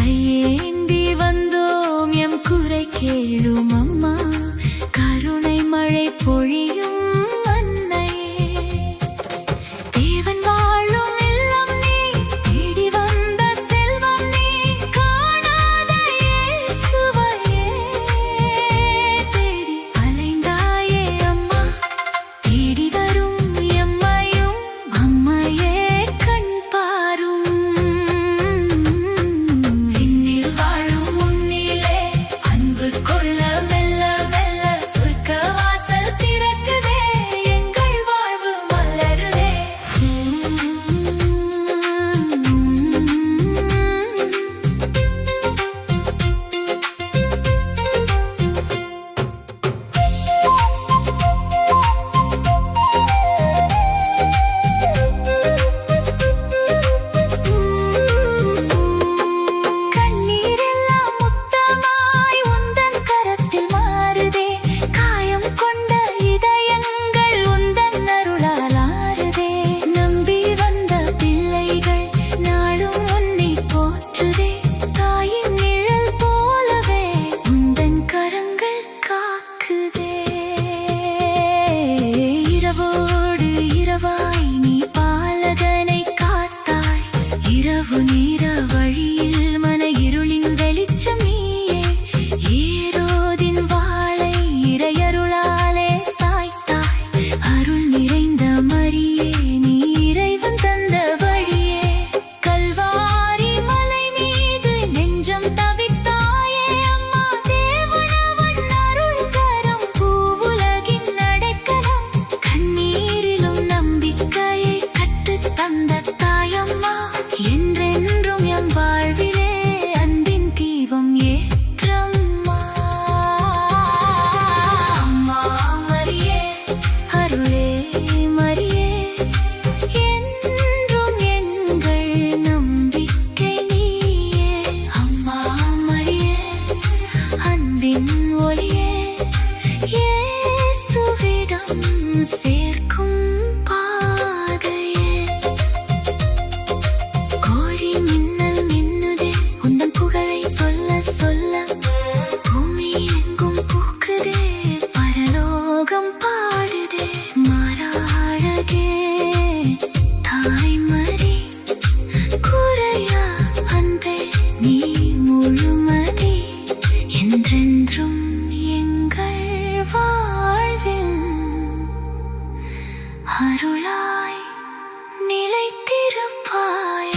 கையேந்தி வந்தோம் எம் குறை கேளும் அம்மா, கருணை மழை பொழியும் அருளாய் நிலைத்திருப்பாய்.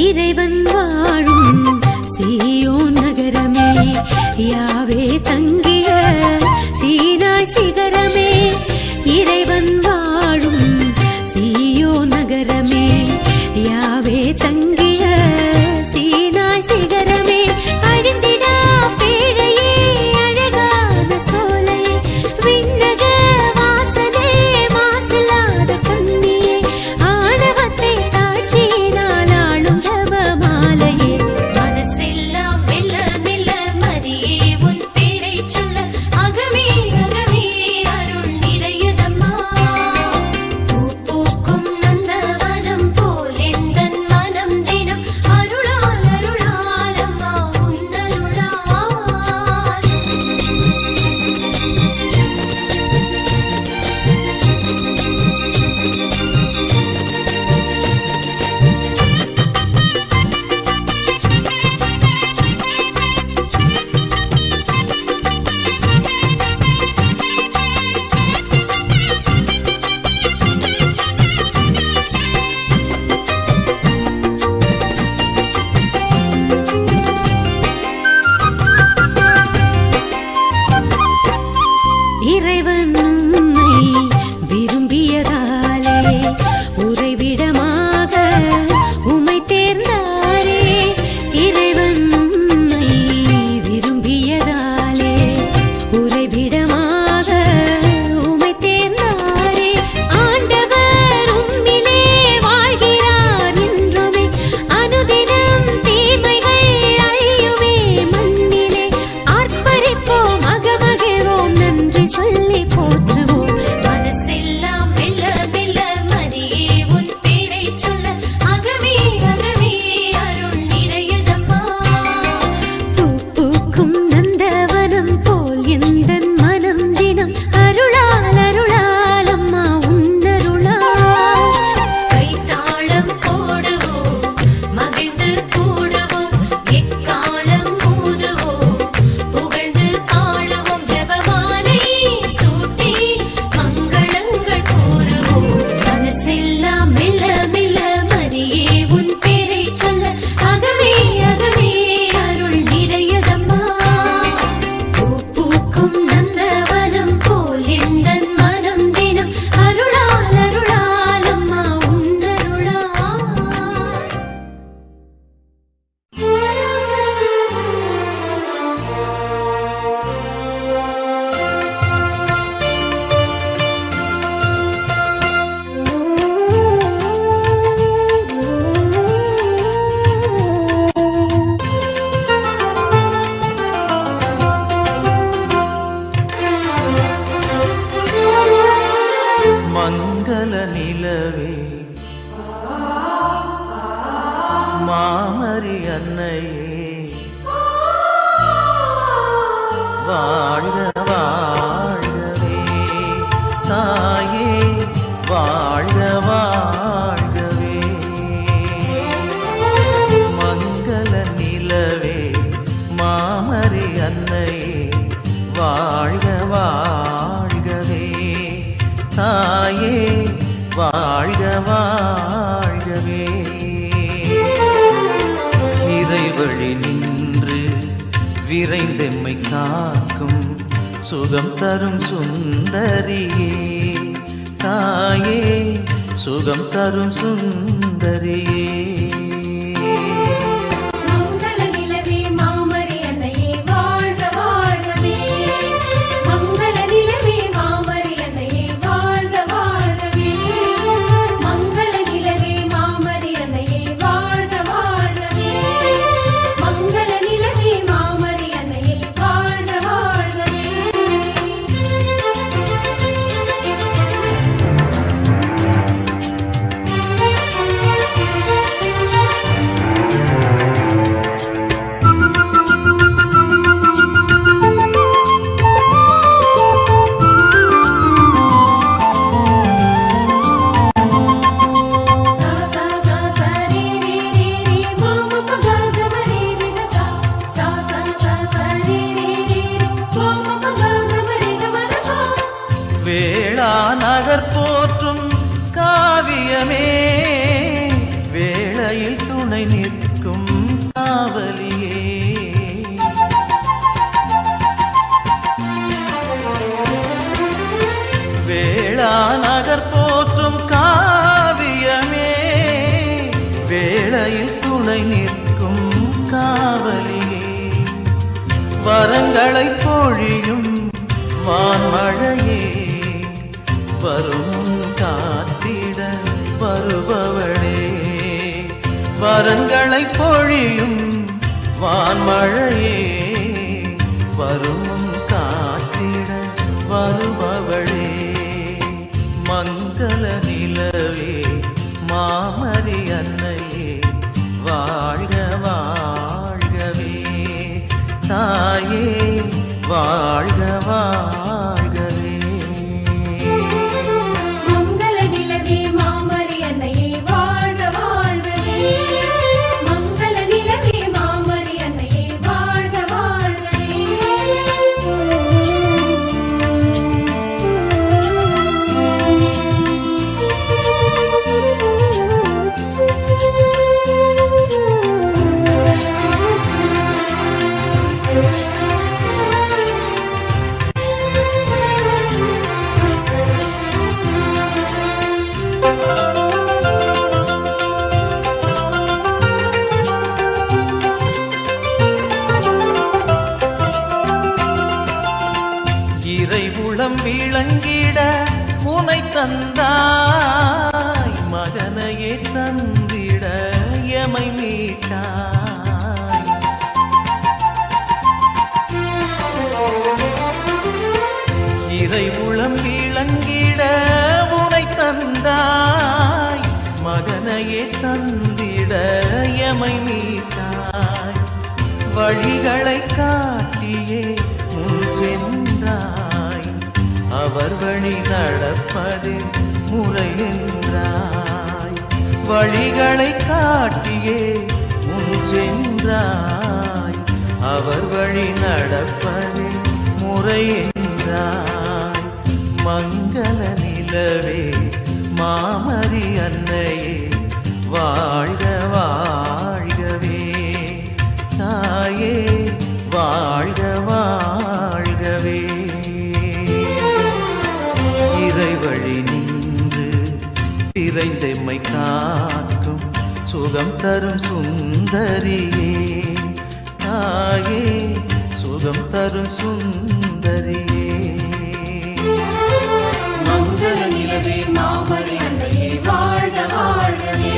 இறைவன் வாழும் சீயோன் நகரமே, யாவே தங்கிய சீனாய் சிகரமே, இறைவன் மங்கள நிலவே மாமரி அன்னையே வாழ்க வாழ்கவே தாயே வாழ்க வாழ்கவே மங்கள நிலவே மாமரி அன்னையே வாழ்க வாழ்கவே தாயே வாழ்க வாழ்கவே இறைவழி நின்று விரைந்தெம்மை காக்கும் சுகம் தரும் சுந்தரியே தாயே சுகம் தரும் சுந்தரியே நகர் போற்றும் காவியமே வேளையில் துணை நிற்கும் காவலியே வேளா நகர் போற்றும் காவியமே வேளையில் துணை நிற்கும் காவலியே வரங்களை பொழியும் வான்மழையே வரும் காத்திட வருபவளே வரங்களை பொழியும் வான்மழையே வரும் காத்திட வருபவளே மங்கள நிலவே மாமரி அன்னையே வாழ்க வாழ்கவே தாயே வாழ்க வாழ்கவே இறைவுளம் விளங்கிட உனை தந்தாய் மகனையே தந்திட எமை மீட்டாய் இறைவுளம் விளங்கிட உனை தந்தாய் மகனையே தந்திட எமை மீட்டாய் வழிகளை காட்டியே முன் சென்றாய் அவர் வழி நடப்பது முறை என்றாய் வழிகளை காட்டியே முன் சென்றாய் அவர் வழி நடப்பது முறை என்றாய் மங்கள நிலவே மாமரி அன்னையே வாழ்க வாழ்கவே தாயே வாழ்க வாழ்கவே இறைவழி நின்று இறைந்தெம்மை காக்கும் சுகம் தரும் சுந்தரியே தாயே சுகம் தரும் சுந்தரியே மங்கள நிலவே மாமரி அன்னையே வாழ்க வாழ்கவே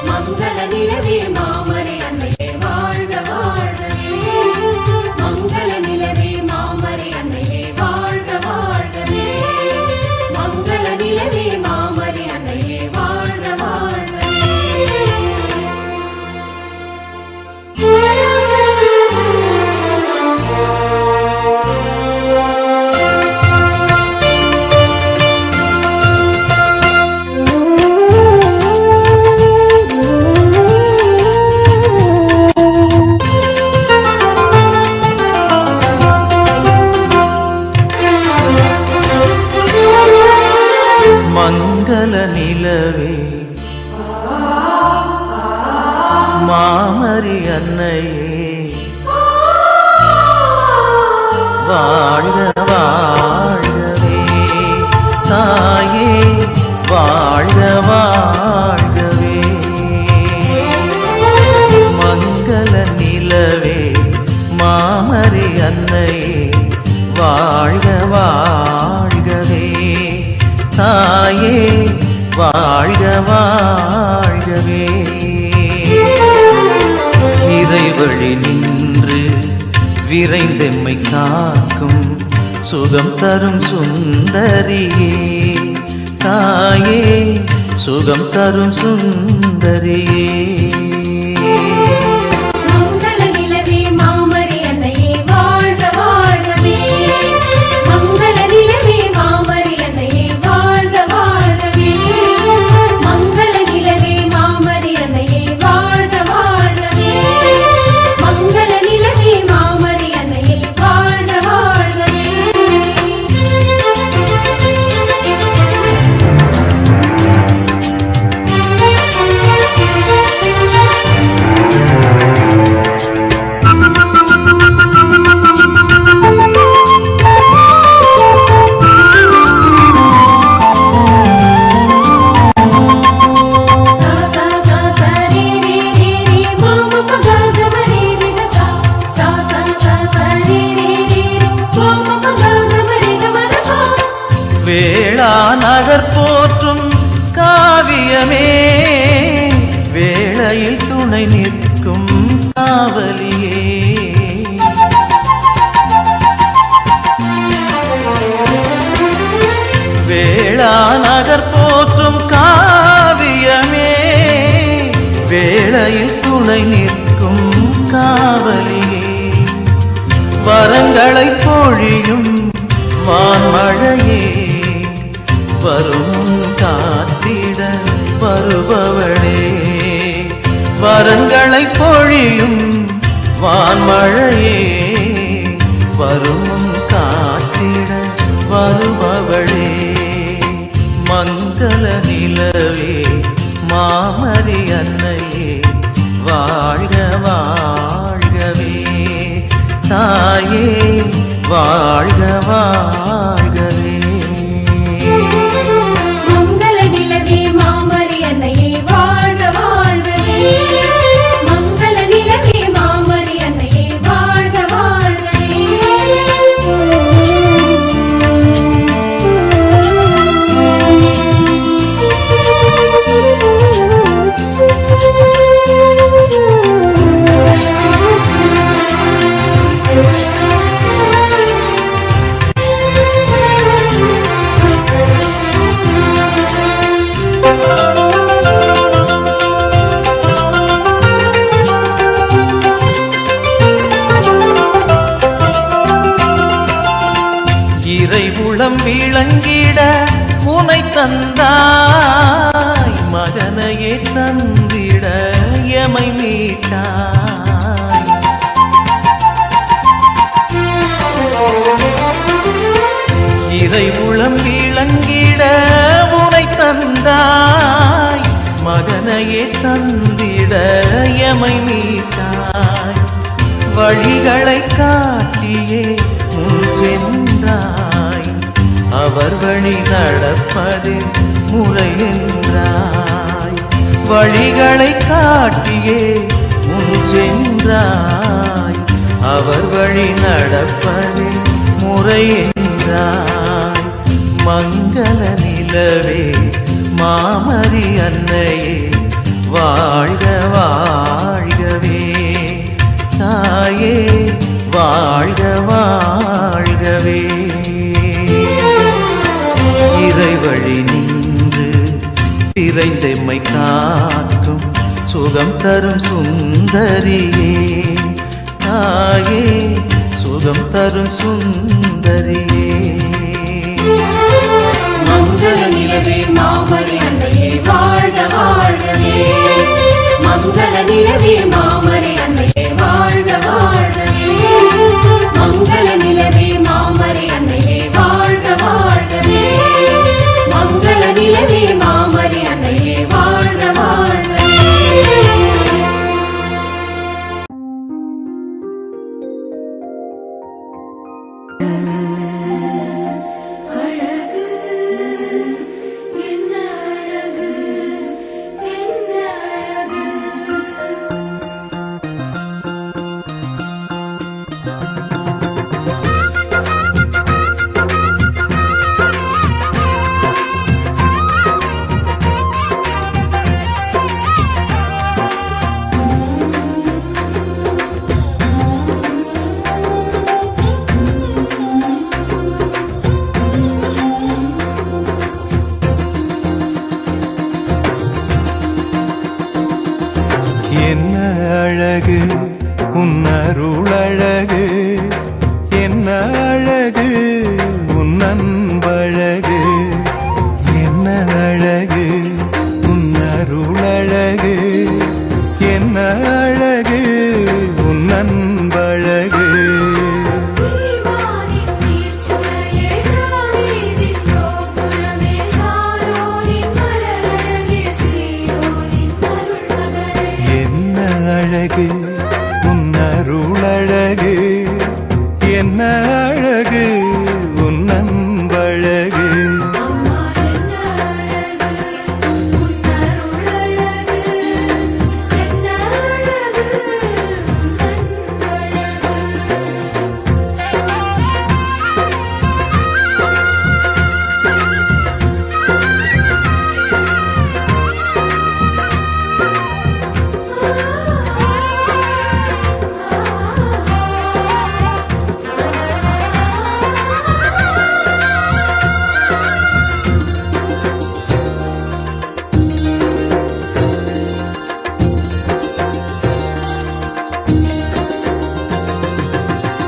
மங்கள நிலவே மாமரி அன்னையே வாழ்க வாழ்கவே மங்கள நிலவே மாமரி அன்னையே வாழ்க வாழ்கவே மங்கள நிலவே மங்கள நிலவே மாமரி அன்னையே வாழ்க வாழ்கவே தாயே வாழ்க வாழ்கவே மங்கள நிலவே மாமரி அன்னையே வாழ்க வாழ்கவே தாயே வாழ்க வாழ்கவே இறைவழி நின்று விரைந்தெம்மை காக்கும் சுகம் தரும் சுந்தரியே தாயே சுகம் தரும் சுந்தரியே வேளா நகர் போற்றும் காவியமே வேளையில் துணை நிற்கும் காவலியே வேளா நகர் போற்றும் காவியமே வேளையில் துணை நிற்கும் காவலியே வரங்களை பொழியும் வான்மழையே வரும் காத்திட வருபவளே வரங்களை பொழியும் வான்மழையே வரும் காத்திட வருபவளே மங்கள நிலவே மாமரி அன்னையே வாழ்க வாழ்கவே தாயே வாழ்க வாழ்கவே மங்கள நிலவே மாமரி அன்னையே வாழ்க வாழ்கவே மங்கள நிலவே மாமரி அன்னையே வாழ்க வாழ்கவே இறைவுளம் விளங்கிட உனை தந்தாய் மகனையே தந்திட எமை மீட்டாய் இறைவுளம் விளங்கிட உனை தந்தாய் மகனையே தந்திட எமை மீட்டாய் வழிகளை காட்டியே முன் சென்றாய் அவர் வழி நடப்பது முறை என்றாய் வழிகளை காட்டியே முன் சென்றாய் அவர் வழி நடப்பது முறை என்றாய் மங்கள நிலவே மாமரி அன்னையே வாழ்க வாழ்கவே தாயே வாழ்க வாழ்கவே இறைவழி நின்று திரைந்தெம்மை காக்கும் சுகம் தரும் சுந்தரியே தாயே சுகம் தரும் சுந்தரியே மங்கள நிலவே மாமரி அன்னையே வாழ்க வாழ்கவே மங்கள நிலவே மாமரி அன்னையே வாழ்க வாழ்கவே மங்கள நிலவே மாமரி அன்னையே வாழ்க வாழ்கவே மங்கள நிலவே அழகு உன் அருளழகு என்ன அழகு உன் அன்பழகு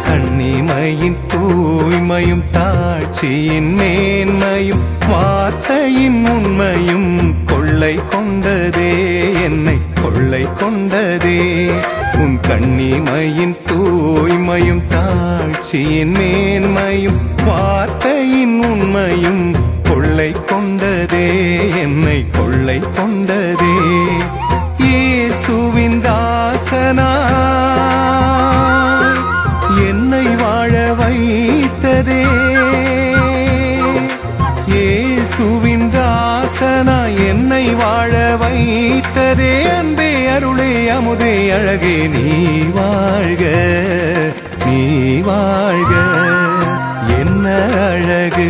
கண்ணிமையின் தூய்மையும் தாட்சியின் மேன்மையும் வார்த்தையின் உண்மையும் கொள்ளை கொண்டதே என்னை கொள்ளை கொண்டதே உன் கண்ணிமையின் தூய்மையும் தாட்சியின் மேன்மையும் வார்த்தையின் உண்மையும் கொள்ளை கொண்டதே என்னை கொள்ளை கொண்டதே இயேசுவின் தாசனா என்னை வாழ வைத்ததே இயேசுவின் தாசனா என்னை வாழ வைத்ததே அன்பே அருளே அமுதே அழகே நீ வாழ்க நீ வாழ்க என்ன அழகு